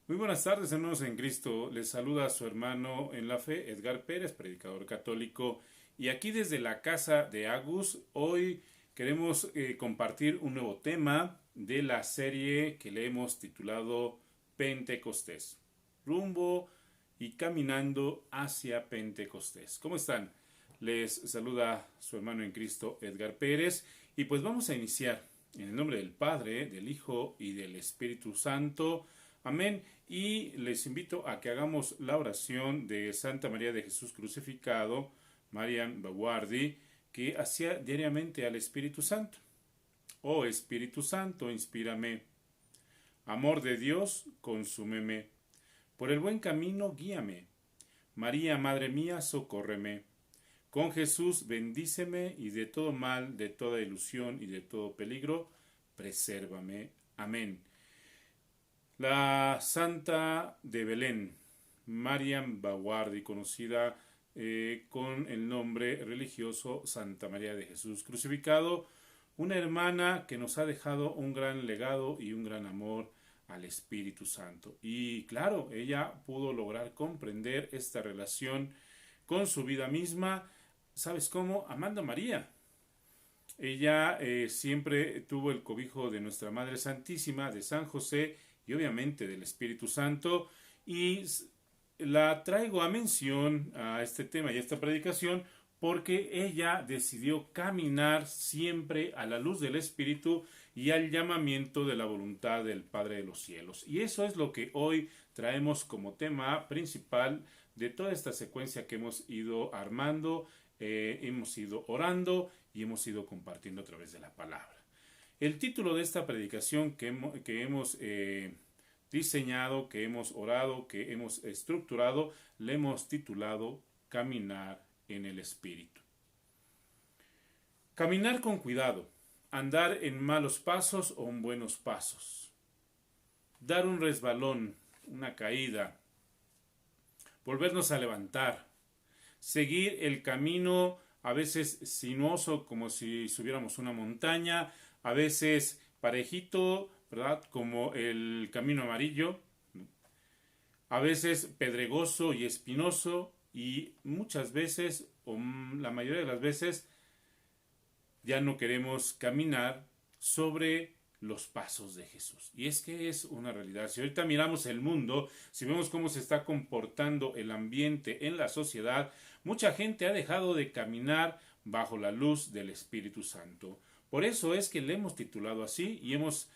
Muy buenas tardes, hermanos en Cristo. Les saluda a su hermano en la fe, Edgar Pérez, predicador católico. Y aquí desde la casa de Agus, hoy queremos compartir un nuevo tema de la serie que le hemos titulado Pentecostés. Rumbo y caminando hacia Pentecostés. ¿Cómo están? Les saluda su hermano en Cristo, Edgar Pérez. Y pues vamos a iniciar en el nombre del Padre, del Hijo y del Espíritu Santo. Amén. Y les invito a que hagamos la oración de Santa María de Jesús crucificado, Mariam Bawardi, que hacía diariamente al Espíritu Santo. Oh Espíritu Santo, inspírame. Amor de Dios, consúmeme. Por el buen camino, guíame. María, Madre mía, socórreme. Con Jesús, bendíceme y de todo mal, de toda ilusión y de todo peligro, presérvame. Amén. La Santa de Belén, Mariam Bawardi, conocida con el nombre religioso Santa María de Jesús crucificado, una hermana que nos ha dejado un gran legado y un gran amor al Espíritu Santo. Y claro, ella pudo lograr comprender esta relación con su vida misma. ¿Sabes cómo? Amando a María. Ella siempre tuvo el cobijo de nuestra Madre Santísima, de San José y obviamente del Espíritu Santo. Y la traigo a mención a este tema y a esta predicación porque ella decidió caminar siempre a la luz del Espíritu y al llamamiento de la voluntad del Padre de los cielos. Y eso es lo que hoy traemos como tema principal de toda esta secuencia que hemos ido armando, hemos ido orando y hemos ido compartiendo a través de la palabra. El título de esta predicación que hemos diseñado, que hemos orado, que hemos estructurado, le hemos titulado Caminar en el Espíritu. Caminar con cuidado, andar en malos pasos o en buenos pasos, dar un resbalón, una caída, volvernos a levantar, seguir el camino a veces sinuoso como si subiéramos una montaña, a veces parejito, ¿verdad? Como el camino amarillo, a veces pedregoso y espinoso y muchas veces, o la mayoría de las veces, ya no queremos caminar sobre los pasos de Jesús. Y es que es una realidad. Si ahorita miramos el mundo, si vemos cómo se está comportando el ambiente en la sociedad, mucha gente ha dejado de caminar bajo la luz del Espíritu Santo. Por eso es que le hemos titulado así y hemos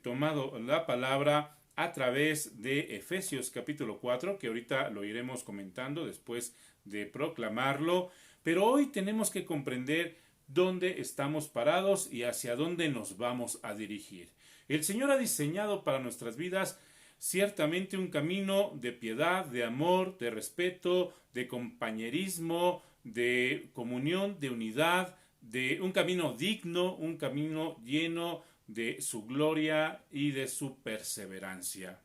tomado la palabra a través de Efesios capítulo 4, que ahorita lo iremos comentando después de proclamarlo. Pero hoy tenemos que comprender dónde estamos parados y hacia dónde nos vamos a dirigir. El Señor ha diseñado para nuestras vidas ciertamente un camino de piedad, de amor, de respeto, de compañerismo, de comunión, de unidad, de un camino digno, un camino lleno de su gloria y de su perseverancia.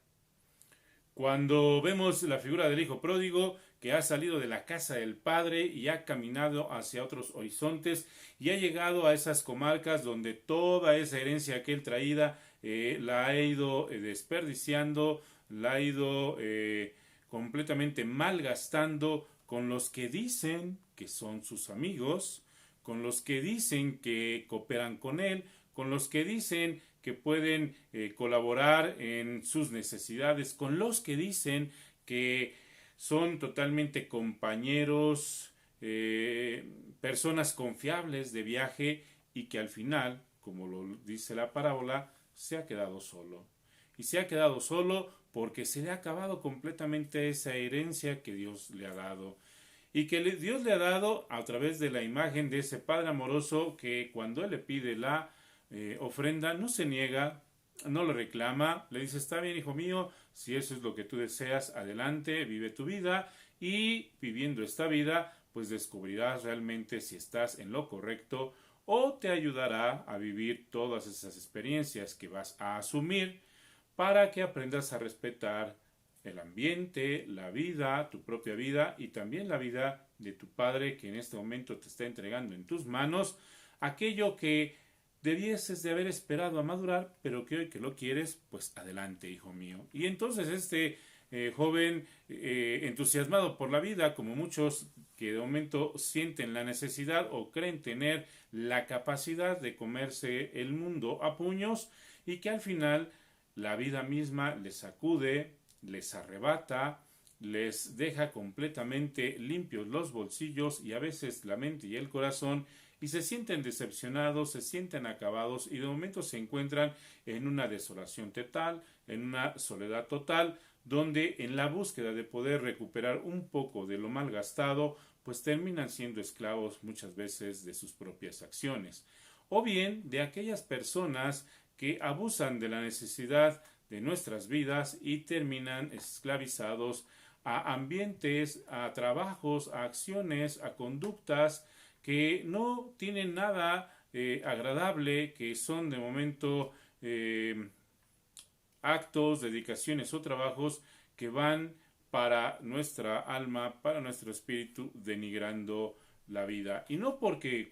Cuando vemos la figura del hijo pródigo que ha salido de la casa del padre y ha caminado hacia otros horizontes y ha llegado a esas comarcas donde toda esa herencia que él traía la ha ido desperdiciando, la ha ido completamente malgastando con los que dicen que son sus amigos, con los que dicen que cooperan con él, con los que dicen que pueden colaborar en sus necesidades, con los que dicen que son totalmente compañeros, personas confiables de viaje y que al final, como lo dice la parábola, se ha quedado solo. Y se ha quedado solo porque se le ha acabado completamente esa herencia que Dios le ha dado. Y que Dios le ha dado a través de la imagen de ese Padre amoroso que cuando Él le pide la ofrenda no se niega, no lo reclama, le dice: está bien, hijo mío, si eso es lo que tú deseas, adelante, vive tu vida, y viviendo esta vida pues descubrirás realmente si estás en lo correcto, o te ayudará a vivir todas esas experiencias que vas a asumir para que aprendas a respetar el ambiente, la vida, tu propia vida y también la vida de tu Padre que en este momento te está entregando en tus manos aquello que debieses de haber esperado a madurar, pero que hoy que lo quieres, pues adelante, hijo mío. Y entonces este joven entusiasmado por la vida, como muchos que de momento sienten la necesidad o creen tener la capacidad de comerse el mundo a puños, y que al final la vida misma les sacude, les arrebata, les deja completamente limpios los bolsillos y a veces la mente y el corazón, y se sienten decepcionados, se sienten acabados y de momento se encuentran en una desolación total, en una soledad total, donde en la búsqueda de poder recuperar un poco de lo malgastado, pues terminan siendo esclavos muchas veces de sus propias acciones, o bien de aquellas personas que abusan de la necesidad de nuestras vidas y terminan esclavizados a ambientes, a trabajos, a acciones, a conductas que no tienen nada agradable, que son de momento actos, dedicaciones o trabajos que van para nuestra alma, para nuestro espíritu, denigrando la vida. Y no porque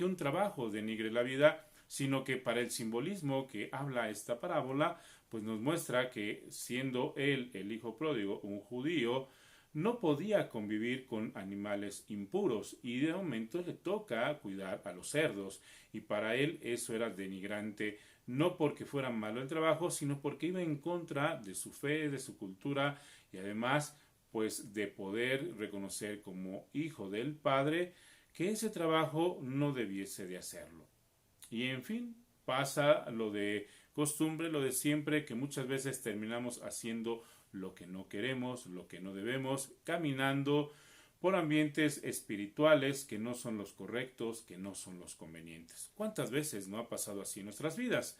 un trabajo denigre la vida, sino que para el simbolismo que habla esta parábola, pues nos muestra que siendo él, el hijo pródigo, un judío, no podía convivir con animales impuros y de momento le toca cuidar a los cerdos, y para él eso era denigrante, no porque fuera malo el trabajo, sino porque iba en contra de su fe, de su cultura, y además pues de poder reconocer como hijo del Padre que ese trabajo no debiese de hacerlo. Y en fin, pasa lo de costumbre, lo de siempre, que muchas veces terminamos haciendo lo que no queremos, lo que no debemos, caminando por ambientes espirituales que no son los correctos, que no son los convenientes. ¿Cuántas veces no ha pasado así en nuestras vidas?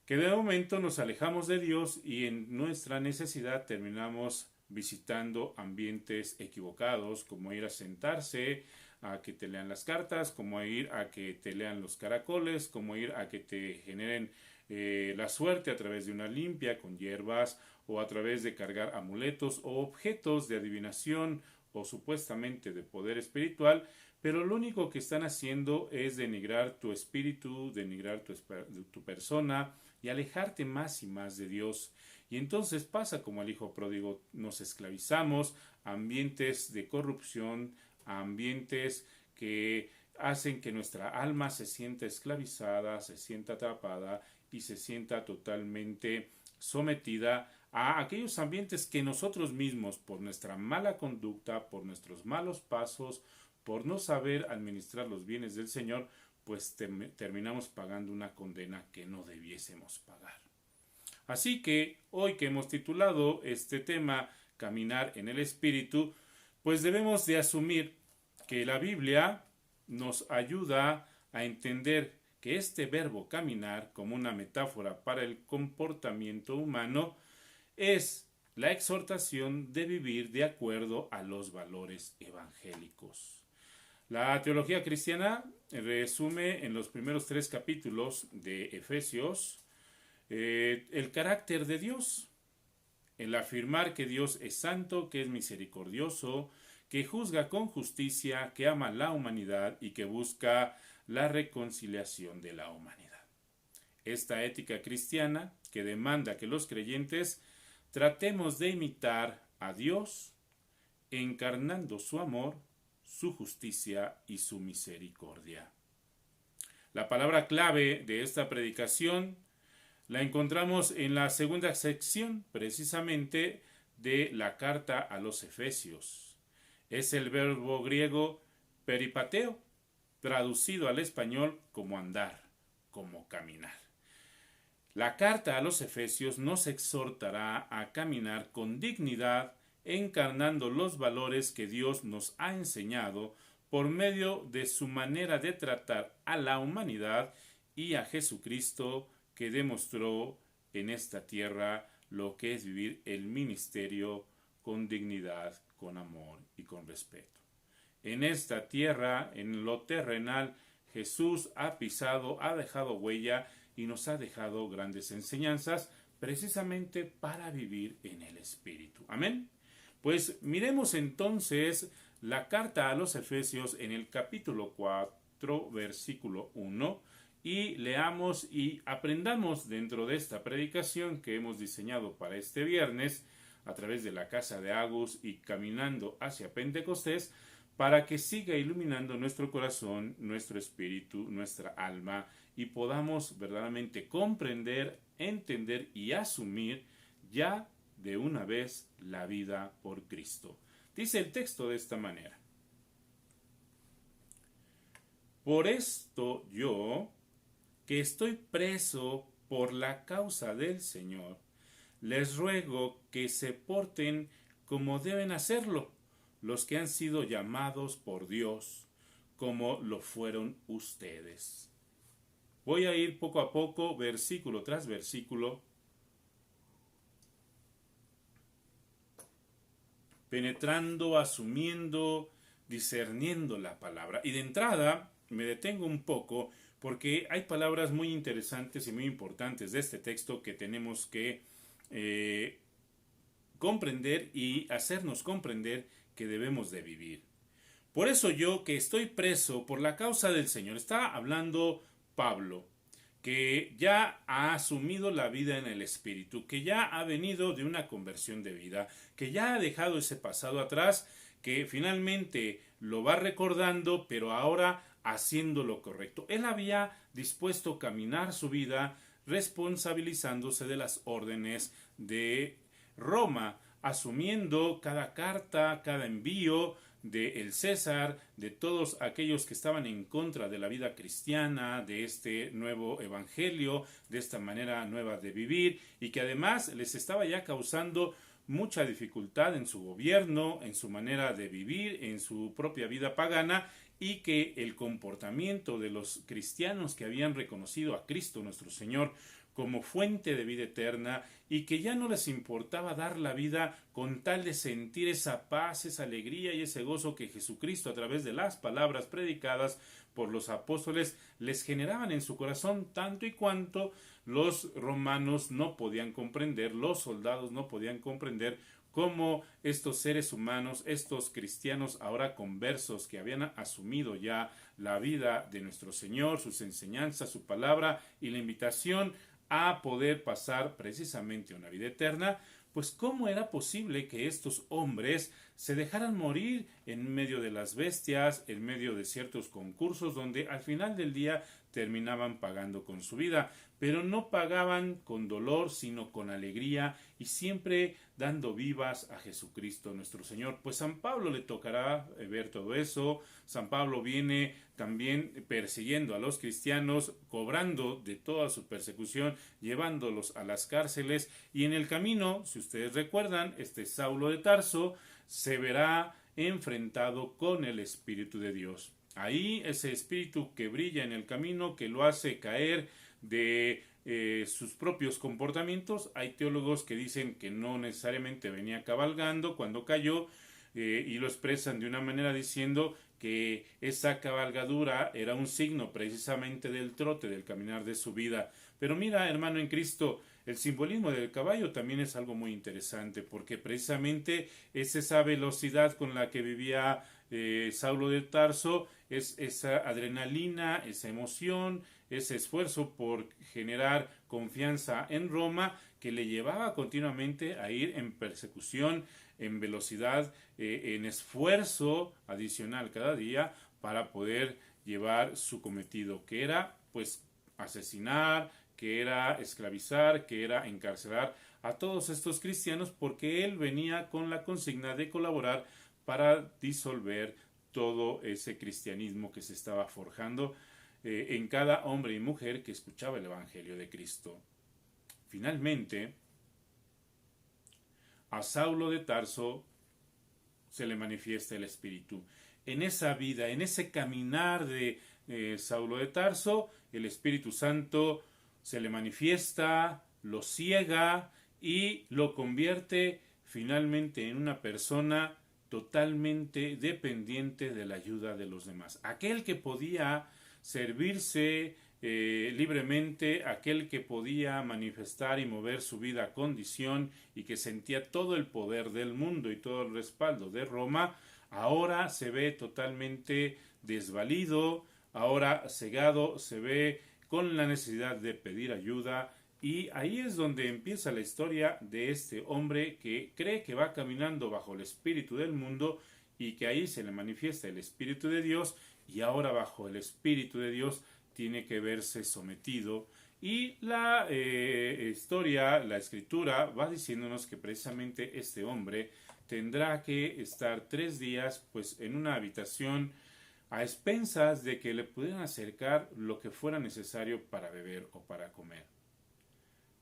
Que de momento nos alejamos de Dios y en nuestra necesidad terminamos visitando ambientes equivocados, como ir a sentarse a que te lean las cartas, como ir a que te lean los caracoles, como ir a que te generen la suerte a través de una limpia con hierbas, o a través de cargar amuletos o objetos de adivinación o supuestamente de poder espiritual, pero lo único que están haciendo es denigrar tu espíritu, denigrar tu persona y alejarte más y más de Dios. Y entonces pasa como el hijo pródigo, nos esclavizamos a ambientes de corrupción, a ambientes que hacen que nuestra alma se sienta esclavizada, se sienta atrapada y se sienta totalmente sometida a aquellos ambientes que nosotros mismos, por nuestra mala conducta, por nuestros malos pasos, por no saber administrar los bienes del Señor, pues terminamos pagando una condena que no debiésemos pagar. Así que hoy que hemos titulado este tema Caminar en el Espíritu, pues debemos de asumir que la Biblia nos ayuda a entender que este verbo caminar, como una metáfora para el comportamiento humano, es la exhortación de vivir de acuerdo a los valores evangélicos. La teología cristiana resume en los primeros 3 capítulos de Efesios el carácter de Dios, el afirmar que Dios es santo, que es misericordioso, que juzga con justicia, que ama la humanidad y que busca la reconciliación de la humanidad. Esta ética cristiana que demanda que los creyentes tratemos de imitar a Dios, encarnando su amor, su justicia y su misericordia. La palabra clave de esta predicación la encontramos en la segunda sección, precisamente, de la carta a los Efesios. Es el verbo griego peripateo, traducido al español como andar, como caminar. La carta a los Efesios nos exhortará a caminar con dignidad, encarnando los valores que Dios nos ha enseñado por medio de su manera de tratar a la humanidad y a Jesucristo, que demostró en esta tierra lo que es vivir el ministerio con dignidad, con amor y con respeto. En esta tierra, en lo terrenal, Jesús ha pisado, ha dejado huella y nos ha dejado grandes enseñanzas precisamente para vivir en el Espíritu. Amén. Pues miremos entonces la carta a los Efesios en el capítulo 4, versículo 1, y leamos y aprendamos dentro de esta predicación que hemos diseñado para este viernes a través de la casa de Agus y caminando hacia Pentecostés, para que siga iluminando nuestro corazón, nuestro espíritu, nuestra alma, y podamos verdaderamente comprender, entender y asumir ya de una vez la vida por Cristo. Dice el texto de esta manera: por esto yo, que estoy preso por la causa del Señor, les ruego que se porten como deben hacerlo los que han sido llamados por Dios, como lo fueron ustedes. Voy a ir poco a poco, versículo tras versículo, penetrando, asumiendo, discerniendo la palabra. Y de entrada me detengo un poco porque hay palabras muy interesantes y muy importantes de este texto que tenemos que comprender y hacernos comprender que debemos de vivir. Por eso yo, que estoy preso por la causa del Señor, está hablando Pablo, que ya ha asumido la vida en el Espíritu, que ya ha venido de una conversión de vida, que ya ha dejado ese pasado atrás, que finalmente lo va recordando, pero ahora haciendo lo correcto. Él había dispuesto a caminar su vida responsabilizándose de las órdenes de Roma, asumiendo cada carta, cada envío de el César, de todos aquellos que estaban en contra de la vida cristiana, de este nuevo evangelio, de esta manera nueva de vivir, y que además les estaba ya causando mucha dificultad en su gobierno, en su manera de vivir, en su propia vida pagana, y que el comportamiento de los cristianos que habían reconocido a Cristo nuestro Señor como fuente de vida eterna, y que ya no les importaba dar la vida con tal de sentir esa paz, esa alegría y ese gozo que Jesucristo, a través de las palabras predicadas por los apóstoles, les generaban en su corazón, tanto y cuanto los romanos no podían comprender, los soldados no podían comprender cómo estos seres humanos, estos cristianos ahora conversos que habían asumido ya la vida de nuestro Señor, sus enseñanzas, su palabra y la invitación a poder pasar precisamente una vida eterna, pues cómo era posible que estos hombres se dejaran morir en medio de las bestias, en medio de ciertos concursos donde al final del día terminaban pagando con su vida, pero no pagaban con dolor, sino con alegría, y siempre dando vivas a Jesucristo nuestro Señor. Pues San Pablo le tocará ver todo eso. San Pablo viene también persiguiendo a los cristianos, cobrando de toda su persecución, llevándolos a las cárceles, y en el camino, si ustedes recuerdan, Saulo de Tarso se verá enfrentado con el Espíritu de Dios. Ahí ese espíritu que brilla en el camino, que lo hace caer de sus propios comportamientos. Hay teólogos que dicen que no necesariamente venía cabalgando cuando cayó, y lo expresan de una manera diciendo que esa cabalgadura era un signo precisamente del trote, del caminar de su vida. Pero mira, hermano en Cristo, el simbolismo del caballo también es algo muy interesante, porque precisamente es esa velocidad con la que vivía Saulo de Tarso, es esa adrenalina, esa emoción, ese esfuerzo por generar confianza en Roma, que le llevaba continuamente a ir en persecución, en velocidad, en esfuerzo adicional cada día para poder llevar su cometido, que era pues asesinar, que era esclavizar, que era encarcelar a todos estos cristianos, porque él venía con la consigna de colaborar para disolver todo ese cristianismo que se estaba forjando en cada hombre y mujer que escuchaba el Evangelio de Cristo. Finalmente, a Saulo de Tarso se le manifiesta el Espíritu. En esa vida, en ese caminar de Saulo de Tarso, el Espíritu Santo se le manifiesta, lo ciega y lo convierte finalmente en una persona totalmente dependiente de la ayuda de los demás. Aquel que podía servirse libremente, aquel que podía manifestar y mover su vida a condición y que sentía todo el poder del mundo y todo el respaldo de Roma, ahora se ve totalmente desvalido, ahora cegado, se ve con la necesidad de pedir ayuda. Y ahí es donde empieza la historia de este hombre que cree que va caminando bajo el espíritu del mundo y que ahí se le manifiesta el espíritu de Dios, y ahora bajo el espíritu de Dios tiene que verse sometido. Y la historia, la escritura va diciéndonos que precisamente este hombre tendrá que estar 3 días pues en una habitación a expensas de que le pudieran acercar lo que fuera necesario para beber o para comer.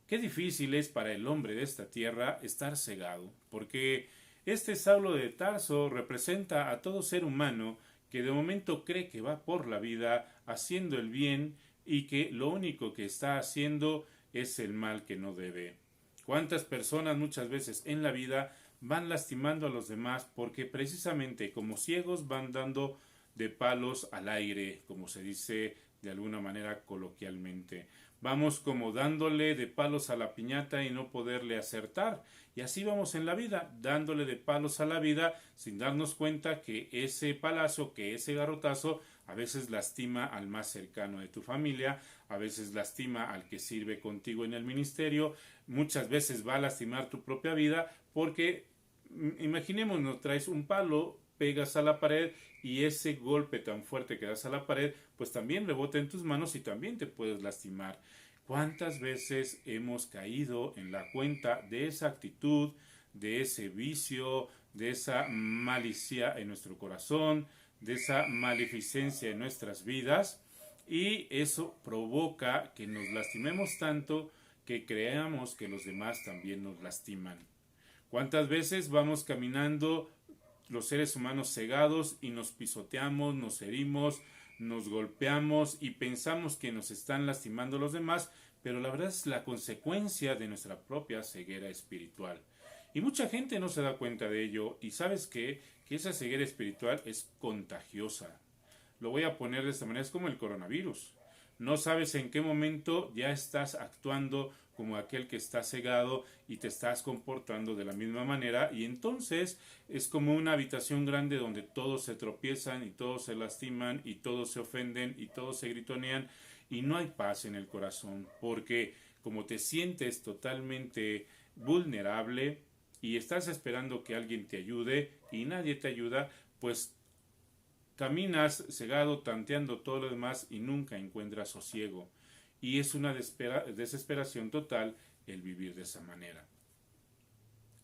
Qué difícil es para el hombre de esta tierra estar cegado, porque este Saulo de Tarso representa a todo ser humano que de momento cree que va por la vida haciendo el bien y que lo único que está haciendo es el mal que no debe. ¿Cuántas personas muchas veces en la vida van lastimando a los demás porque precisamente como ciegos van dando de palos al aire, como se dice de alguna manera coloquialmente? Vamos como dándole de palos a la piñata y no poderle acertar. Y así vamos en la vida, dándole de palos a la vida sin darnos cuenta que ese palazo, que ese garrotazo, a veces lastima al más cercano de tu familia, a veces lastima al que sirve contigo en el ministerio, muchas veces va a lastimar tu propia vida porque, imaginémonos, traes un palo, pegas a la pared y ese golpe tan fuerte que das a la pared pues también rebota en tus manos y también te puedes lastimar. ¿Cuántas veces hemos caído en la cuenta de esa actitud, de ese vicio, de esa malicia en nuestro corazón, de esa maleficencia en nuestras vidas? Y eso provoca que nos lastimemos tanto que creamos que los demás también nos lastiman. ¿Cuántas veces vamos caminando los seres humanos cegados y nos pisoteamos, nos herimos, nos golpeamos y pensamos que nos están lastimando los demás, pero la verdad es la consecuencia de nuestra propia ceguera espiritual? Y mucha gente no se da cuenta de ello, y ¿sabes qué? Que esa ceguera espiritual es contagiosa. Lo voy a poner de esta manera, es como el coronavirus. No sabes en qué momento ya estás actuando como aquel que está cegado y te estás comportando de la misma manera, y entonces es como una habitación grande donde todos se tropiezan y todos se lastiman y todos se ofenden y todos se gritonean y no hay paz en el corazón, porque como te sientes totalmente vulnerable y estás esperando que alguien te ayude y nadie te ayuda, pues caminas cegado, tanteando todo lo demás y nunca encuentras sosiego. Y es una desesperación total el vivir de esa manera.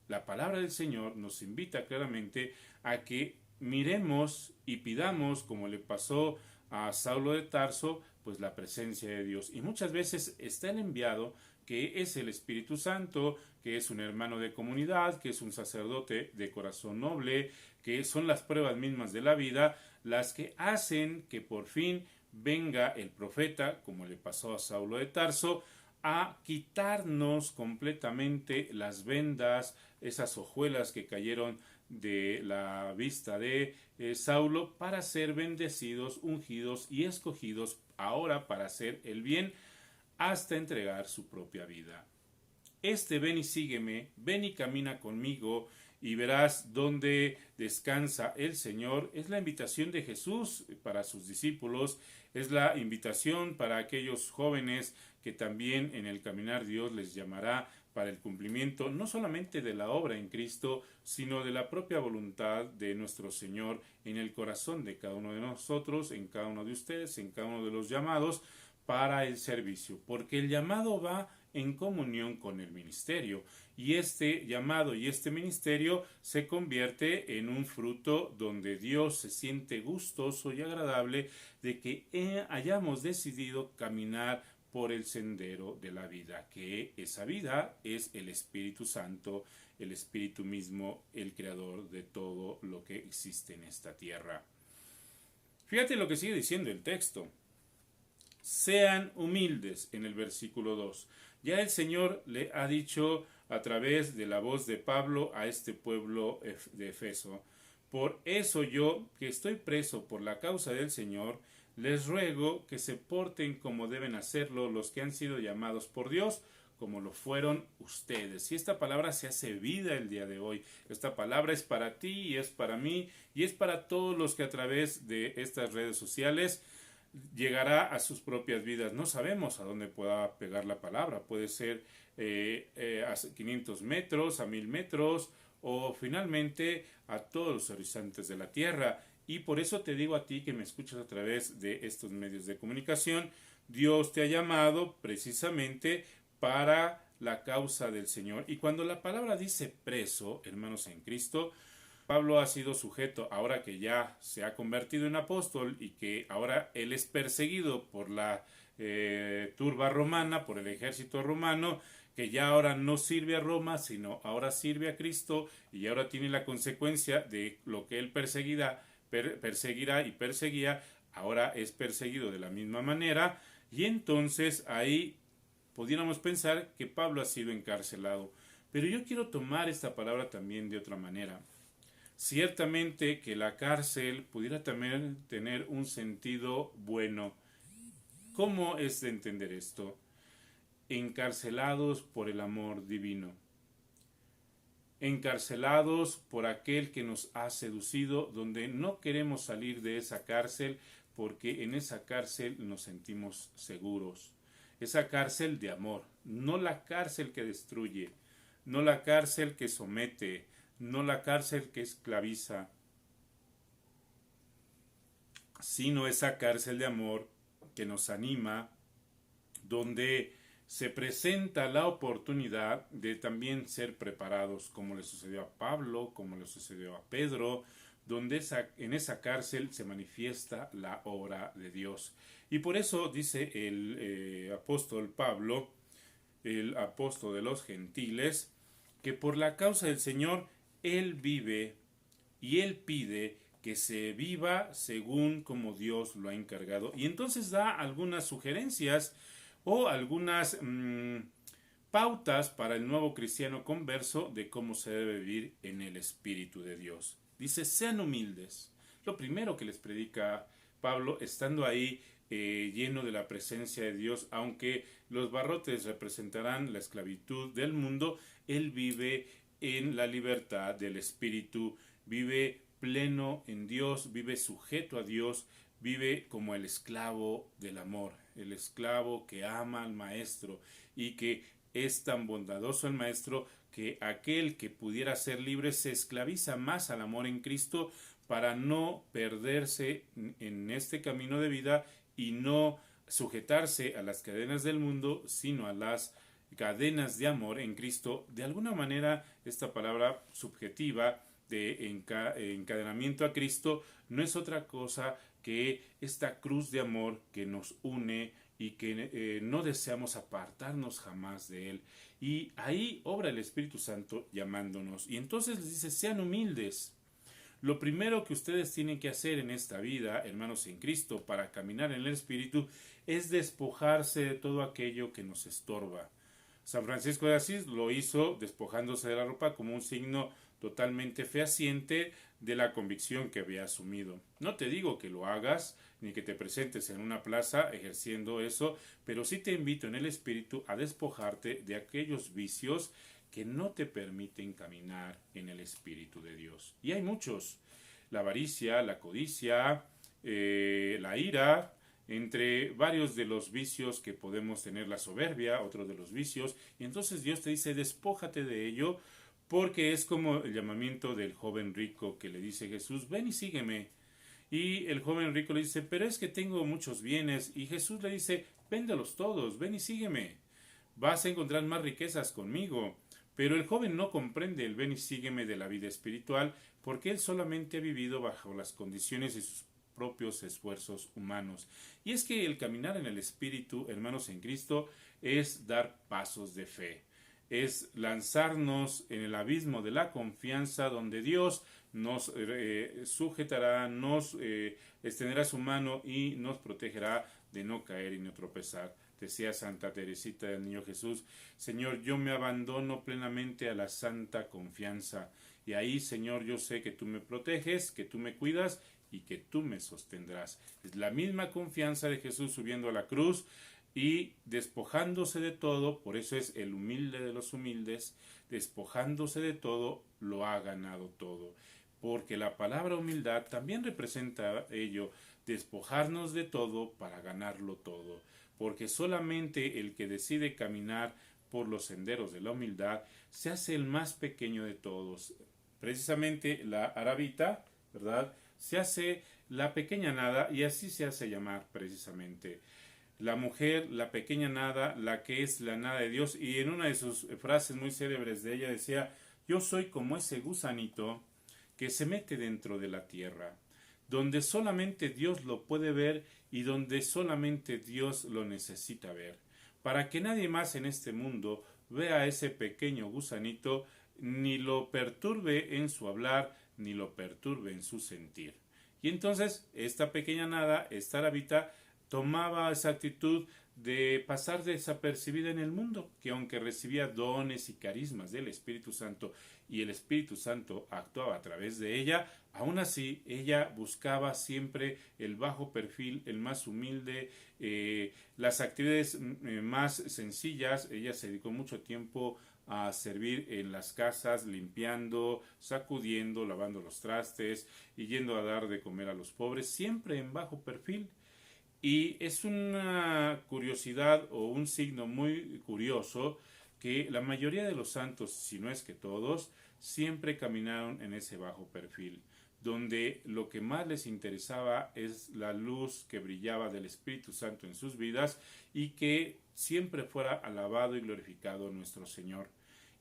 La palabra del Señor nos invita claramente a que miremos y pidamos, como le pasó a Saulo de Tarso, pues la presencia de Dios. Y muchas veces está el enviado, que es el Espíritu Santo, que es un hermano de comunidad, que es un sacerdote de corazón noble, que son las pruebas mismas de la vida, las que hacen que por fin venga el profeta, como le pasó a Saulo de Tarso, a quitarnos completamente las vendas, esas hojuelas que cayeron de la vista de Saulo, para ser bendecidos, ungidos y escogidos ahora para hacer el bien hasta entregar su propia vida. Ven y sígueme, ven y camina conmigo y verás dónde descansa el Señor. Es la invitación de Jesús para sus discípulos, es la invitación para aquellos jóvenes que también en el caminar Dios les llamará para el cumplimiento no solamente de la obra en Cristo, sino de la propia voluntad de nuestro Señor en el corazón de cada uno de nosotros, en cada uno de ustedes, en cada uno de los llamados para el servicio, porque el llamado va en comunión con el ministerio, y este llamado y este ministerio se convierte en un fruto donde Dios se siente gustoso y agradable de que hayamos decidido caminar por el sendero de la vida, que esa vida es el Espíritu Santo, el Espíritu mismo, el creador de todo lo que existe en esta tierra. Fíjate lo que sigue diciendo el texto. Sean humildes en el versículo 2. Ya el Señor le ha dicho a través de la voz de Pablo a este pueblo de Efeso: por eso yo, que estoy preso por la causa del Señor, les ruego que se porten como deben hacerlo los que han sido llamados por Dios, como lo fueron ustedes. Y esta palabra se hace vida el día de hoy. Esta palabra es para ti y es para mí y es para todos los que a través de estas redes sociales llegará a sus propias vidas. No sabemos a dónde pueda pegar la palabra. Puede ser a 500 metros, a 1000 metros o finalmente a todos los horizontes de la tierra. Y por eso te digo a ti que me escuchas a través de estos medios de comunicación, Dios te ha llamado precisamente para la causa del Señor. Y cuando la palabra dice preso, hermanos en Cristo, Pablo ha sido sujeto, ahora que ya se ha convertido en apóstol y que ahora él es perseguido por la turba romana, por el ejército romano, que ya ahora no sirve a Roma, sino ahora sirve a Cristo y ahora tiene la consecuencia de lo que él perseguirá y perseguía, ahora es perseguido de la misma manera, y entonces ahí pudiéramos pensar que Pablo ha sido encarcelado. Pero yo quiero tomar esta palabra también de otra manera. Ciertamente que la cárcel pudiera también tener un sentido bueno. ¿Cómo es de entender esto? Encarcelados por el amor divino. Encarcelados por aquel que nos ha seducido, donde no queremos salir de esa cárcel porque en esa cárcel nos sentimos seguros. Esa cárcel de amor, no la cárcel que destruye, no la cárcel que somete, no la cárcel que esclaviza, sino esa cárcel de amor que nos anima, donde se presenta la oportunidad de también ser preparados, como le sucedió a Pablo, como le sucedió a Pedro, donde en esa cárcel se manifiesta la obra de Dios. Y por eso dice el apóstol Pablo, el apóstol de los gentiles, que por la causa del Señor Él vive y Él pide que se viva según como Dios lo ha encargado. Y entonces da algunas sugerencias o algunas pautas para el nuevo cristiano converso de cómo se debe vivir en el Espíritu de Dios. Dice, sean humildes. Lo primero que les predica Pablo, estando ahí lleno de la presencia de Dios, aunque los barrotes representarán la esclavitud del mundo, él vive en la libertad del Espíritu, vive pleno en Dios, vive sujeto a Dios, vive como el esclavo del amor, el esclavo que ama al maestro y que es tan bondadoso el maestro que aquel que pudiera ser libre se esclaviza más al amor en Cristo para no perderse en este camino de vida y no sujetarse a las cadenas del mundo, sino a las cadenas de amor en Cristo. De alguna manera, esta palabra subjetiva de encadenamiento a Cristo no es otra cosa que esta cruz de amor que nos une y que no deseamos apartarnos jamás de Él. Y ahí obra el Espíritu Santo llamándonos. Y entonces les dice, sean humildes. Lo primero que ustedes tienen que hacer en esta vida, hermanos en Cristo, para caminar en el Espíritu, es despojarse de todo aquello que nos estorba. San Francisco de Asís lo hizo despojándose de la ropa como un signo totalmente fehaciente de la convicción que había asumido. No te digo que lo hagas, ni que te presentes en una plaza ejerciendo eso, pero sí te invito en el Espíritu a despojarte de aquellos vicios que no te permiten caminar en el Espíritu de Dios. Y hay muchos: la avaricia, la codicia, la ira, entre varios de los vicios que podemos tener, la soberbia, otro de los vicios. Y entonces Dios te dice, despójate de ello, porque es como el llamamiento del joven rico que le dice Jesús, ven y sígueme. Y el joven rico le dice, pero es que tengo muchos bienes. Y Jesús le dice, véndelos todos, ven y sígueme. Vas a encontrar más riquezas conmigo. Pero el joven no comprende el ven y sígueme de la vida espiritual, porque él solamente ha vivido bajo las condiciones de sus propios esfuerzos humanos. Y es que el caminar en el Espíritu, hermanos en Cristo, es dar pasos de fe. Es lanzarnos en el abismo de la confianza, donde Dios nos sujetará, nos extenderá su mano y nos protegerá de no caer y no tropezar. Decía Santa Teresita del Niño Jesús, Señor, yo me abandono plenamente a la santa confianza. Y ahí, Señor, yo sé que tú me proteges, que tú me cuidas y que tú me sostendrás. Es la misma confianza de Jesús subiendo a la cruz y despojándose de todo. Por eso es el humilde de los humildes. Despojándose de todo, lo ha ganado todo. Porque la palabra humildad también representa ello. despojarnos de todo para ganarlo todo, porque solamente el que decide caminar por los senderos de la humildad se hace el más pequeño de todos. Precisamente la arabita, ¿verdad?, se hace la pequeña nada, y así se hace llamar precisamente. La mujer, la pequeña nada, la que es la nada de Dios. Y en una de sus frases muy célebres de ella decía: yo soy como ese gusanito que se mete dentro de la tierra, donde solamente Dios lo puede ver y donde solamente Dios lo necesita ver, para que nadie más en este mundo vea a ese pequeño gusanito, ni lo perturbe en su hablar, ni lo perturbe en su sentir. Y entonces esta pequeña nada, esta arabita, tomaba esa actitud de pasar desapercibida en el mundo, que aunque recibía dones y carismas del Espíritu Santo y el Espíritu Santo actuaba a través de ella, aún así ella buscaba siempre el bajo perfil, el más humilde, las actividades más sencillas. Ella se dedicó mucho tiempo a servir en las casas, limpiando, sacudiendo, lavando los trastes y yendo a dar de comer a los pobres, siempre en bajo perfil. Y es una curiosidad o un signo muy curioso que la mayoría de los santos, si no es que todos, siempre caminaron en ese bajo perfil, donde lo que más les interesaba es la luz que brillaba del Espíritu Santo en sus vidas y que siempre fuera alabado y glorificado nuestro Señor.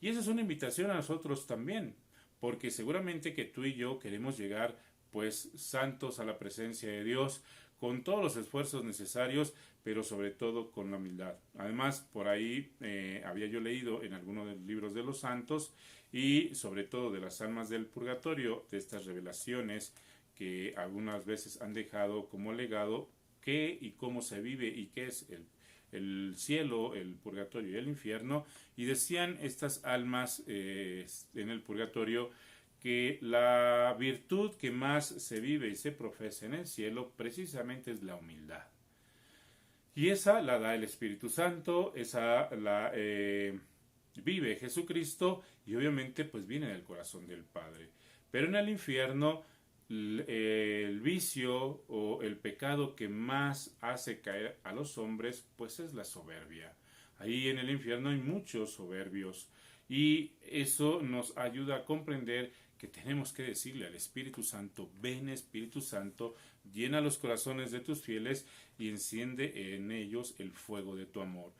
Y esa es una invitación a nosotros también, porque seguramente que tú y yo queremos llegar pues santos a la presencia de Dios, con todos los esfuerzos necesarios, pero sobre todo con la humildad. Además, por ahí había yo leído en algunos de los libros de los santos y sobre todo de las almas del purgatorio, de estas revelaciones que algunas veces han dejado como legado qué y cómo se vive y qué es el cielo, el purgatorio y el infierno. Y decían estas almas en el purgatorio que la virtud que más se vive y se profesa en el cielo precisamente es la humildad. Y esa la da el Espíritu Santo, esa la vive Jesucristo y obviamente pues viene del corazón del Padre. Pero en el infierno el vicio o el pecado que más hace caer a los hombres pues es la soberbia. Ahí en el infierno hay muchos soberbios y eso nos ayuda a comprender que tenemos que decirle al Espíritu Santo: ven Espíritu Santo, llena los corazones de tus fieles y enciende en ellos el fuego de tu amor.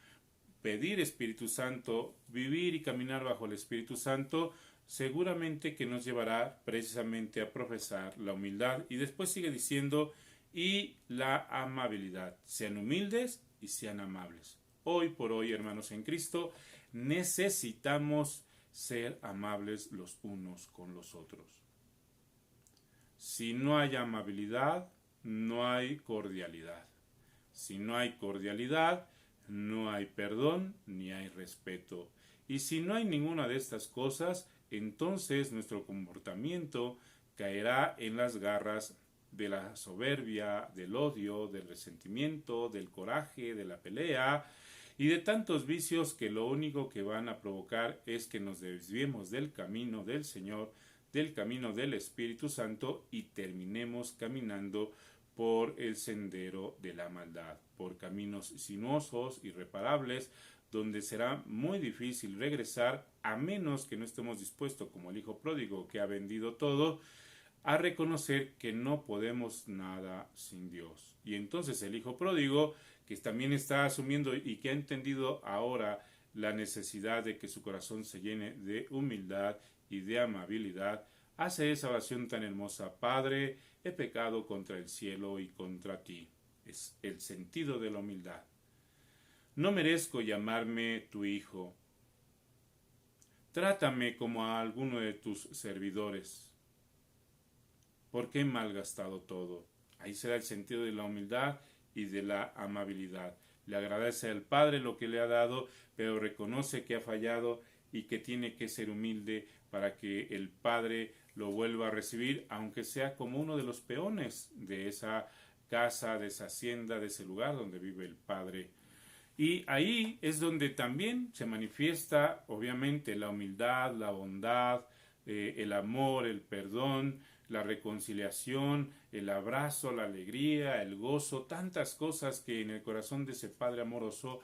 Pedir Espíritu Santo, vivir y caminar bajo el Espíritu Santo, seguramente que nos llevará precisamente a profesar la humildad. Y después sigue diciendo: y la amabilidad. Sean humildes y sean amables. Hoy por hoy, hermanos en Cristo, necesitamos ser amables los unos con los otros. Si no hay amabilidad, no hay cordialidad. Si no hay cordialidad, no hay perdón ni hay respeto. Y si no hay ninguna de estas cosas, entonces nuestro comportamiento caerá en las garras de la soberbia, del odio, del resentimiento, del coraje, de la pelea y de tantos vicios que lo único que van a provocar es que nos desviemos del camino del Señor, del camino del Espíritu Santo y terminemos caminando por el sendero de la maldad, por caminos sinuosos, irreparables, donde será muy difícil regresar a menos que no estemos dispuestos, como el hijo pródigo que ha vendido todo, a reconocer que no podemos nada sin Dios. Y entonces el hijo pródigo, que también está asumiendo y que ha entendido ahora la necesidad de que su corazón se llene de humildad y de amabilidad, hace esa oración tan hermosa: Padre, he pecado contra el cielo y contra ti. Es el sentido de la humildad. No merezco llamarme tu hijo. Trátame como a alguno de tus servidores. ¿Por qué he malgastado todo? Ahí será el sentido de la humildad y de la amabilidad. Le agradece al Padre lo que le ha dado, pero reconoce que ha fallado y que tiene que ser humilde para que el Padre lo vuelva a recibir, aunque sea como uno de los peones de esa casa, de esa hacienda, de ese lugar donde vive el Padre. Y ahí es donde también se manifiesta, obviamente, la humildad, la bondad, el amor, el perdón, la reconciliación, el abrazo, la alegría, el gozo, tantas cosas que en el corazón de ese Padre amoroso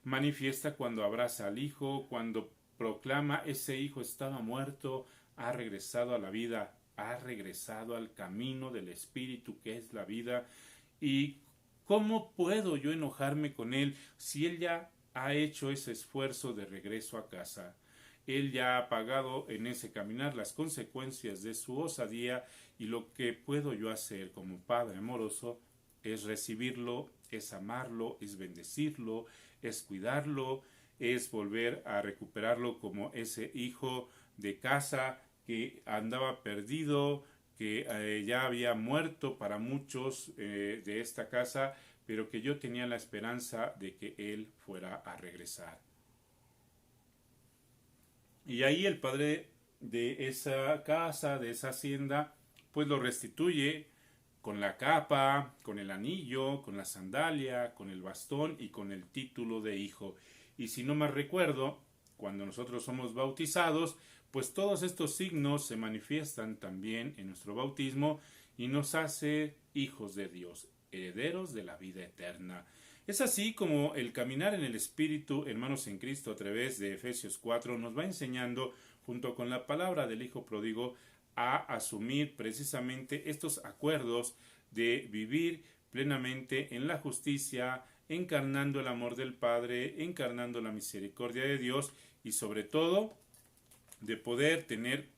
manifiesta cuando abraza al Hijo, cuando proclama ese Hijo estaba muerto, ha regresado a la vida, ha regresado al camino del Espíritu que es la vida. ¿Y cómo puedo yo enojarme con Él si Él ya ha hecho ese esfuerzo de regreso a casa? Él ya ha pagado en ese caminar las consecuencias de su osadía, y lo que puedo yo hacer como Padre amoroso es recibirlo, es amarlo, es bendecirlo, es cuidarlo, es volver a recuperarlo como ese hijo de casa que andaba perdido, que ya había muerto para muchos de esta casa, pero que yo tenía la esperanza de que él fuera a regresar. Y ahí el padre de esa casa, de esa hacienda, pues lo restituye con la capa, con el anillo, con la sandalia, con el bastón y con el título de hijo. Y si no mal recuerdo, cuando nosotros somos bautizados, pues todos estos signos se manifiestan también en nuestro bautismo y nos hace hijos de Dios, herederos de la vida eterna. Es así como el caminar en el Espíritu, hermanos en Cristo, a través de Efesios 4, nos va enseñando, junto con la palabra del Hijo Pródigo, a asumir precisamente estos acuerdos de vivir plenamente en la justicia, encarnando el amor del Padre, encarnando la misericordia de Dios y sobre todo de poder tener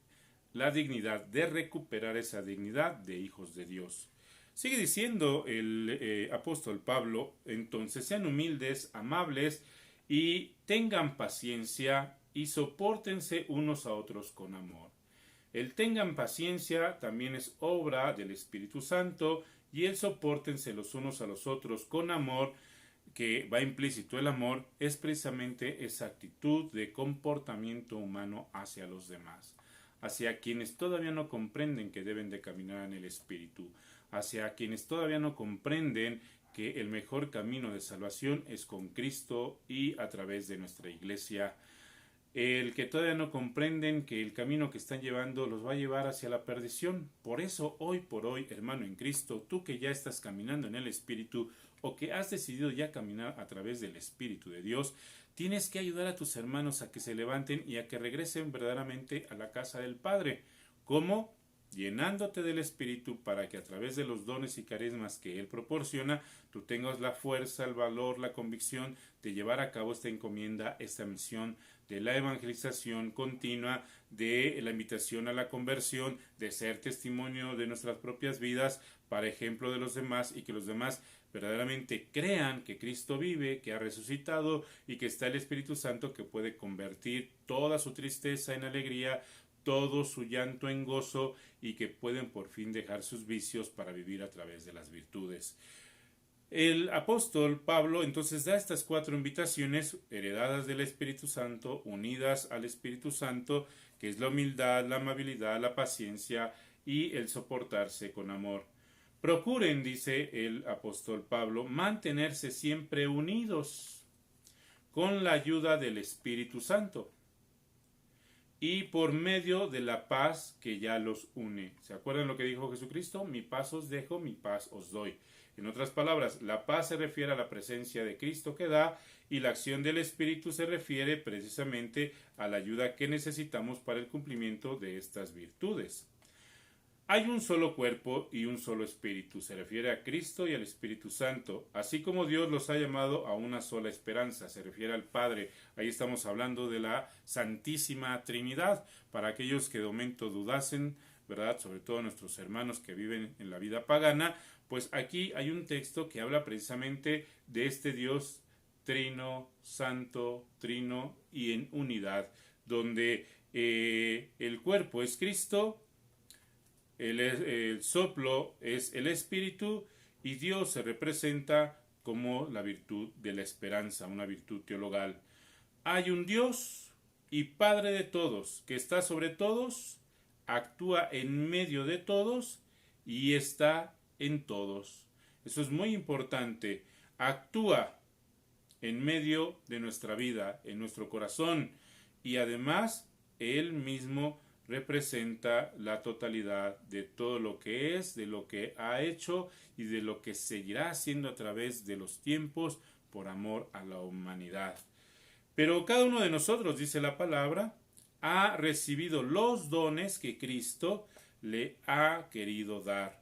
la dignidad, de recuperar esa dignidad de hijos de Dios. Sigue diciendo el apóstol Pablo, entonces sean humildes, amables y tengan paciencia y sopórtense unos a otros con amor. El tengan paciencia también es obra del Espíritu Santo, y el sopórtense los unos a los otros con amor, que va implícito el amor, es precisamente esa actitud de comportamiento humano hacia los demás, hacia quienes todavía no comprenden que deben de caminar en el Espíritu, hacia quienes todavía no comprenden que el mejor camino de salvación es con Cristo y a través de nuestra iglesia. El que todavía no comprenden que el camino que están llevando los va a llevar hacia la perdición. Por eso, hoy por hoy, hermano en Cristo, tú que ya estás caminando en el Espíritu o que has decidido ya caminar a través del Espíritu de Dios, tienes que ayudar a tus hermanos a que se levanten y a que regresen verdaderamente a la casa del Padre. ¿Cómo? Llenándote del Espíritu para que a través de los dones y carismas que Él proporciona, tú tengas la fuerza, el valor, la convicción de llevar a cabo esta encomienda, esta misión de la evangelización continua, de la invitación a la conversión, de ser testimonio de nuestras propias vidas para ejemplo de los demás, y que los demás verdaderamente crean que Cristo vive, que ha resucitado y que está el Espíritu Santo que puede convertir toda su tristeza en alegría, todo su llanto en gozo, y que pueden por fin dejar sus vicios para vivir a través de las virtudes. El apóstol Pablo entonces da estas 4 invitaciones heredadas del Espíritu Santo, unidas al Espíritu Santo, que es la humildad, la amabilidad, la paciencia y el soportarse con amor. Procuren, dice el apóstol Pablo, mantenerse siempre unidos con la ayuda del Espíritu Santo y por medio de la paz que ya los une. ¿Se acuerdan lo que dijo Jesucristo? Mi paz os dejo, mi paz os doy. En otras palabras, la paz se refiere a la presencia de Cristo que da, y la acción del Espíritu se refiere precisamente a la ayuda que necesitamos para el cumplimiento de estas virtudes. Hay un solo cuerpo y un solo espíritu, se refiere a Cristo y al Espíritu Santo, así como Dios los ha llamado a una sola esperanza, se refiere al Padre. Ahí estamos hablando de la Santísima Trinidad, para aquellos que de momento dudasen, ¿verdad? Sobre todo nuestros hermanos que viven en la vida pagana, pues aquí hay un texto que habla precisamente de este Dios trino, santo, trino y en unidad, donde el cuerpo es Cristo, el soplo es el Espíritu, y Dios se representa como la virtud de la esperanza, una virtud teologal. Hay un Dios y Padre de todos, que está sobre todos, actúa en medio de todos y está en todos. Eso es muy importante. Actúa en medio de nuestra vida, en nuestro corazón, y además Él mismo representa la totalidad de todo lo que es, de lo que ha hecho y de lo que seguirá haciendo a través de los tiempos por amor a la humanidad. Pero cada uno de nosotros, dice la palabra, ha recibido los dones que Cristo le ha querido dar.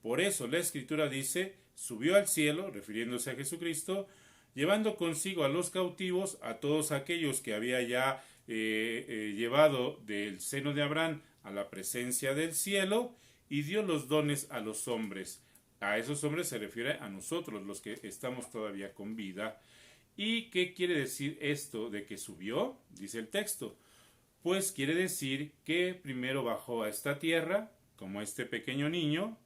Por eso la Escritura dice, subió al cielo, refiriéndose a Jesucristo, llevando consigo a los cautivos, a todos aquellos que había ya llevado del seno de Abraham a la presencia del cielo, y dio los dones a los hombres. A esos hombres se refiere a nosotros, los que estamos todavía con vida. ¿Y qué quiere decir esto de que subió? Dice el texto. Pues quiere decir que primero bajó a esta tierra, como este pequeño niño,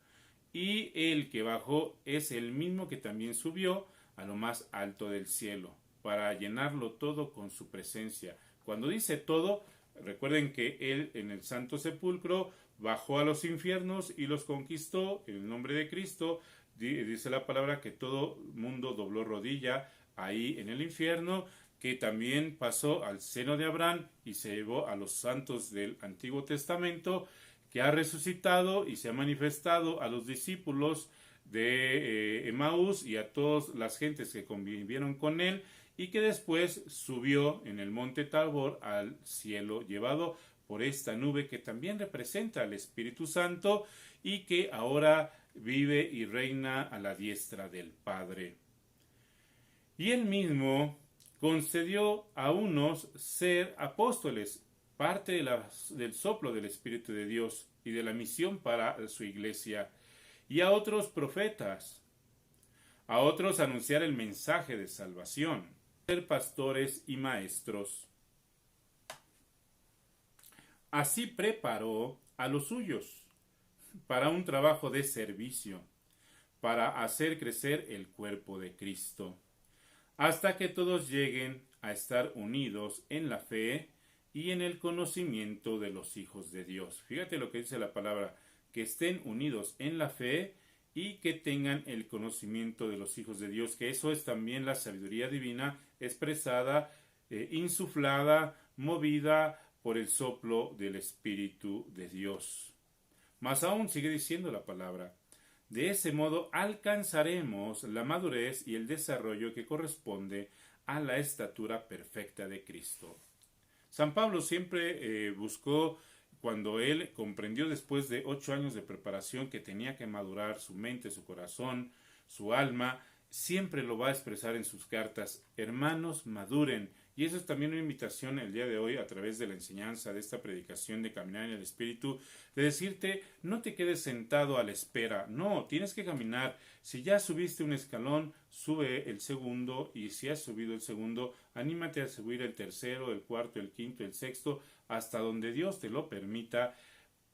y el que bajó es el mismo que también subió a lo más alto del cielo, para llenarlo todo con su presencia. Cuando dice todo, recuerden que él en el Santo Sepulcro bajó a los infiernos y los conquistó en el nombre de Cristo. Dice la palabra que todo mundo dobló rodilla ahí en el infierno, que también pasó al seno de Abraham y se llevó a los santos del Antiguo Testamento, que ha resucitado y se ha manifestado a los discípulos de Emaús y a todas las gentes que convivieron con él, y que después subió en el monte Tabor al cielo, llevado por esta nube que también representa al Espíritu Santo y que ahora vive y reina a la diestra del Padre. Y él mismo concedió a unos ser apóstoles, parte del soplo del Espíritu de Dios y de la misión para su iglesia, y a otros profetas, a otros anunciar el mensaje de salvación, ser pastores y maestros. Así preparó a los suyos para un trabajo de servicio, para hacer crecer el cuerpo de Cristo, hasta que todos lleguen a estar unidos en la fe y en el conocimiento de los hijos de Dios. Fíjate lo que dice la palabra, que estén unidos en la fe y que tengan el conocimiento de los hijos de Dios, que eso es también la sabiduría divina expresada, insuflada, movida por el soplo del Espíritu de Dios. Más aún sigue diciendo la palabra, de ese modo alcanzaremos la madurez y el desarrollo que corresponde a la estatura perfecta de Cristo. San Pablo siempre buscó, cuando él comprendió después de 8 años de preparación que tenía que madurar su mente, su corazón, su alma, siempre lo va a expresar en sus cartas. Hermanos, maduren. Y eso es también una invitación el día de hoy a través de la enseñanza de esta predicación de caminar en el Espíritu, de decirte, no te quedes sentado a la espera, no, tienes que caminar. Si ya subiste un escalón, sube el segundo, y si has subido el segundo, anímate a subir el tercero, el cuarto, el quinto, el sexto, hasta donde Dios te lo permita,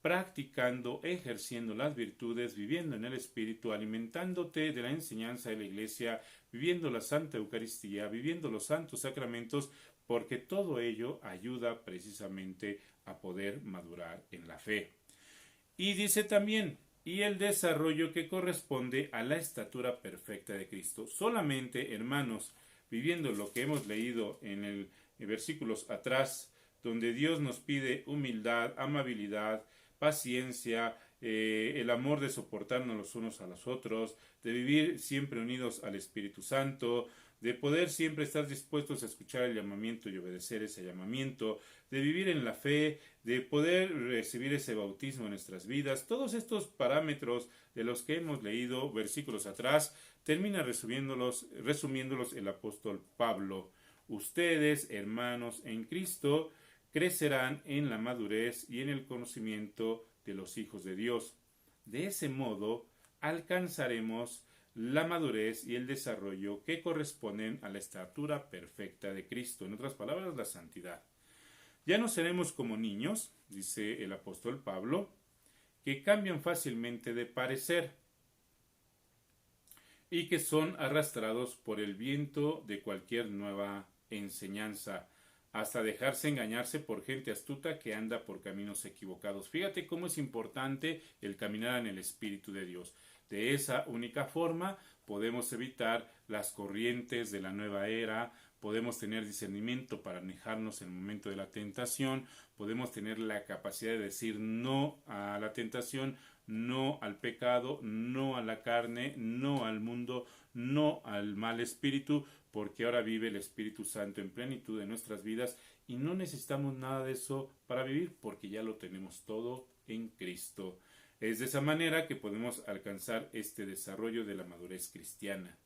practicando, ejerciendo las virtudes, viviendo en el Espíritu, alimentándote de la enseñanza de la Iglesia, viviendo la Santa Eucaristía, viviendo los santos sacramentos, porque todo ello ayuda precisamente a poder madurar en la fe. Y dice también, y el desarrollo que corresponde a la estatura perfecta de Cristo. Solamente, hermanos, viviendo lo que hemos leído en versículos atrás, donde Dios nos pide humildad, amabilidad, paciencia, el amor de soportarnos los unos a los otros, de vivir siempre unidos al Espíritu Santo, de poder siempre estar dispuestos a escuchar el llamamiento y obedecer ese llamamiento, de vivir en la fe, de poder recibir ese bautismo en nuestras vidas. Todos estos parámetros de los que hemos leído versículos atrás, termina resumiéndolos el apóstol Pablo. Ustedes, hermanos en Cristo, crecerán en la madurez y en el conocimiento de los hijos de Dios. De ese modo, alcanzaremos la madurez y el desarrollo que corresponden a la estatura perfecta de Cristo. En otras palabras, la santidad. Ya no seremos como niños, dice el apóstol Pablo, que cambian fácilmente de parecer y que son arrastrados por el viento de cualquier nueva enseñanza, hasta dejarse engañarse por gente astuta que anda por caminos equivocados. Fíjate cómo es importante el caminar en el Espíritu de Dios. De esa única forma podemos evitar las corrientes de la nueva era, podemos tener discernimiento para manejarnos en el momento de la tentación, podemos tener la capacidad de decir no a la tentación, no al pecado, no a la carne, no al mundo, no al mal espíritu, porque ahora vive el Espíritu Santo en plenitud de nuestras vidas y no necesitamos nada de eso para vivir porque ya lo tenemos todo en Cristo. Es de esa manera que podemos alcanzar este desarrollo de la madurez cristiana.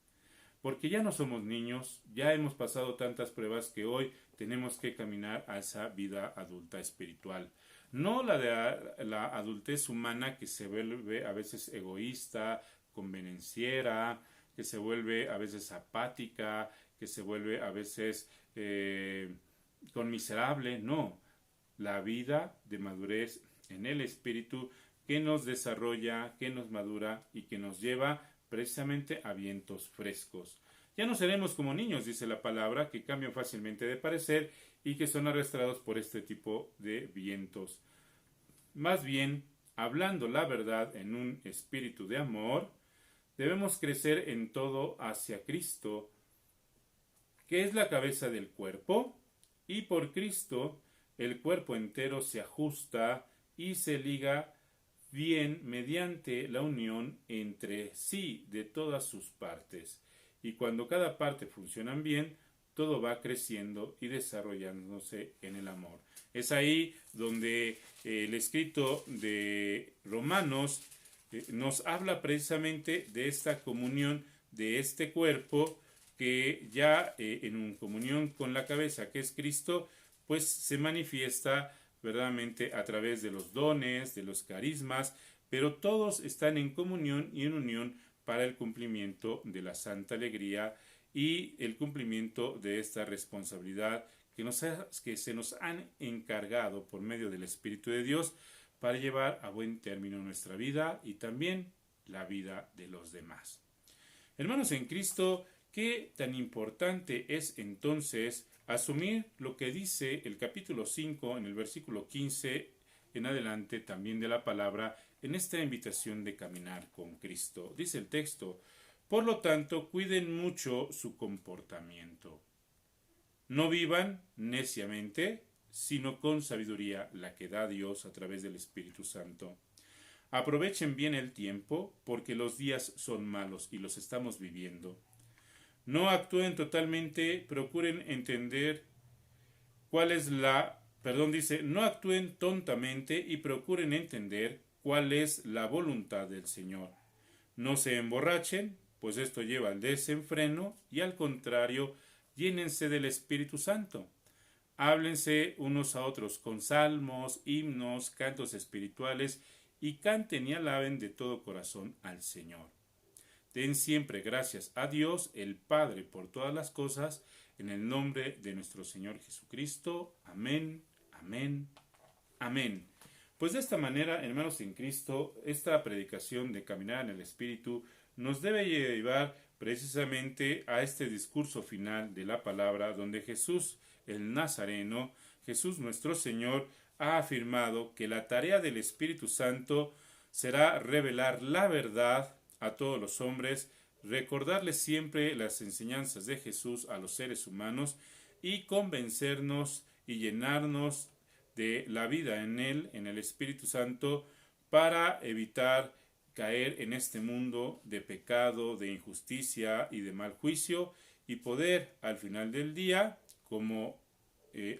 Porque ya no somos niños, ya hemos pasado tantas pruebas que hoy tenemos que caminar a esa vida adulta espiritual. No la de la adultez humana que se vuelve a veces egoísta, convenenciera, que se vuelve a veces apática, que se vuelve a veces conmiserable. No, la vida de madurez en el espíritu que nos desarrolla, que nos madura y que nos lleva precisamente a vientos frescos. Ya no seremos como niños, dice la palabra, que cambian fácilmente de parecer y que son arrastrados por este tipo de vientos. Más bien, hablando la verdad en un espíritu de amor, debemos crecer en todo hacia Cristo, que es la cabeza del cuerpo, y por Cristo el cuerpo entero se ajusta y se liga bien mediante la unión entre sí de todas sus partes. Y cuando cada parte funcionan bien, todo va creciendo y desarrollándose en el amor. Es ahí donde el escrito de Romanos nos habla precisamente de esta comunión de este cuerpo que ya en comunión con la cabeza que es Cristo, pues se manifiesta verdaderamente a través de los dones, de los carismas, pero todos están en comunión y en unión para el cumplimiento de la santa alegría y el cumplimiento de esta responsabilidad que se nos han encargado por medio del Espíritu de Dios para llevar a buen término nuestra vida y también la vida de los demás. Hermanos en Cristo, ¿qué tan importante es entonces asumir lo que dice el capítulo 5 en el versículo 15 en adelante también de la palabra en esta invitación de caminar con Cristo? Dice el texto: por lo tanto, cuiden mucho su comportamiento. No vivan neciamente, sino con sabiduría, la que da Dios a través del Espíritu Santo. Aprovechen bien el tiempo, porque los días son malos y los estamos viviendo. No actúen totalmente, procuren entender no actúen tontamente y procuren entender cuál es la voluntad del Señor. No se emborrachen, pues esto lleva al desenfreno, y al contrario, llénense del Espíritu Santo. Háblense unos a otros con salmos, himnos, cantos espirituales, y canten y alaben de todo corazón al Señor. Den siempre gracias a Dios, el Padre, por todas las cosas, en el nombre de nuestro Señor Jesucristo. Amén, amén, amén. Pues de esta manera, hermanos en Cristo, esta predicación de caminar en el Espíritu nos debe llevar precisamente a este discurso final de la palabra, donde Jesús el Nazareno, Jesús nuestro Señor, ha afirmado que la tarea del Espíritu Santo será revelar la verdad a todos los hombres, recordarles siempre las enseñanzas de Jesús a los seres humanos y convencernos y llenarnos de la vida en Él, en el Espíritu Santo, para evitar caer en este mundo de pecado, de injusticia y de mal juicio, y poder al final del día, como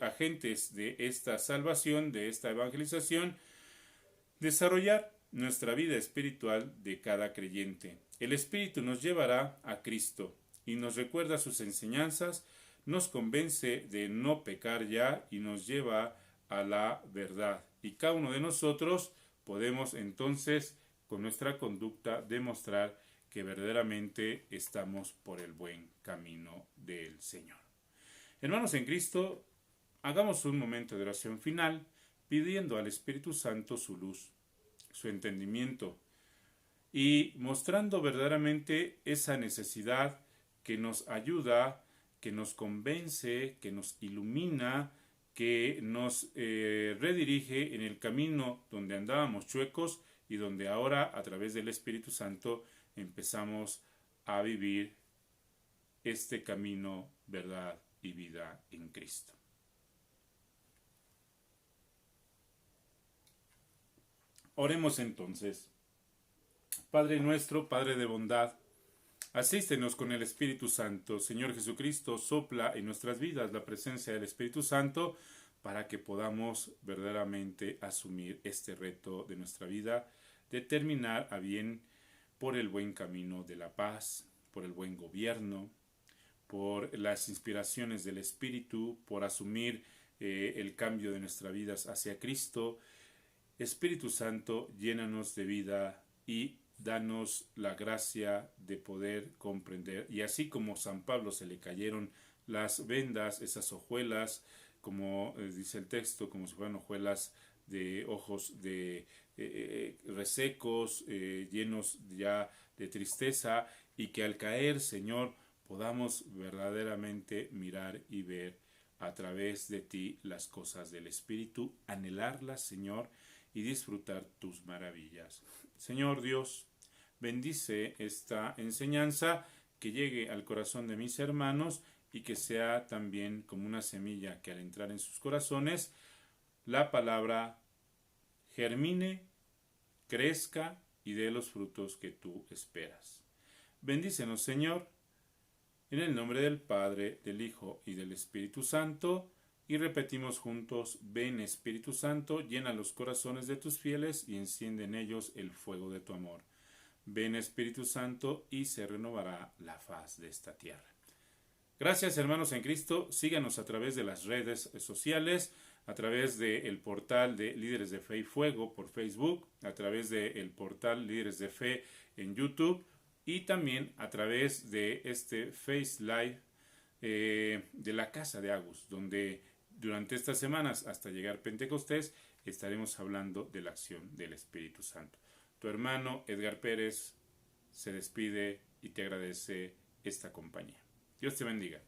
agentes de esta salvación, de esta evangelización, desarrollar nuestra vida espiritual de cada creyente. El Espíritu nos llevará a Cristo y nos recuerda sus enseñanzas, nos convence de no pecar ya y nos lleva a la verdad. Y cada uno de nosotros podemos entonces con nuestra conducta demostrar que verdaderamente estamos por el buen camino del Señor. Hermanos en Cristo, hagamos un momento de oración final pidiendo al Espíritu Santo su luz, su entendimiento y mostrando verdaderamente esa necesidad que nos ayuda, que nos convence, que nos ilumina, que nos redirige en el camino donde andábamos chuecos y donde ahora a través del Espíritu Santo empezamos a vivir este camino, verdad y vida en Cristo. Oremos entonces. Padre nuestro, Padre de bondad, asístenos con el Espíritu Santo. Señor Jesucristo, sopla en nuestras vidas la presencia del Espíritu Santo para que podamos verdaderamente asumir este reto de nuestra vida, de terminar a bien por el buen camino de la paz, por el buen gobierno, por las inspiraciones del Espíritu, por asumir el cambio de nuestras vidas hacia Cristo. Espíritu Santo, llénanos de vida y danos la gracia de poder comprender. Y así como San Pablo se le cayeron las vendas, esas hojuelas, como dice el texto, como si fueran hojuelas de ojos de resecos, llenos ya de tristeza, y que al caer, Señor, podamos verdaderamente mirar y ver a través de ti las cosas del Espíritu, anhelarlas, Señor, y disfrutar tus maravillas. Señor Dios, bendice esta enseñanza, que llegue al corazón de mis hermanos y que sea también como una semilla que al entrar en sus corazones, la palabra germine, crezca y dé los frutos que tú esperas. Bendícenos, Señor, en el nombre del Padre, del Hijo y del Espíritu Santo. Y repetimos juntos: ven Espíritu Santo, llena los corazones de tus fieles y enciende en ellos el fuego de tu amor. Ven Espíritu Santo y se renovará la faz de esta tierra. Gracias, hermanos en Cristo. Síganos a través de las redes sociales, a través del portal de Líderes de Fe y Fuego por Facebook, a través del portal Líderes de Fe en YouTube y también a través de este Face Live de la Casa de Agus, donde durante estas semanas hasta llegar Pentecostés estaremos hablando de la acción del Espíritu Santo. Tu hermano Edgar Pérez se despide y te agradece esta compañía. Dios te bendiga.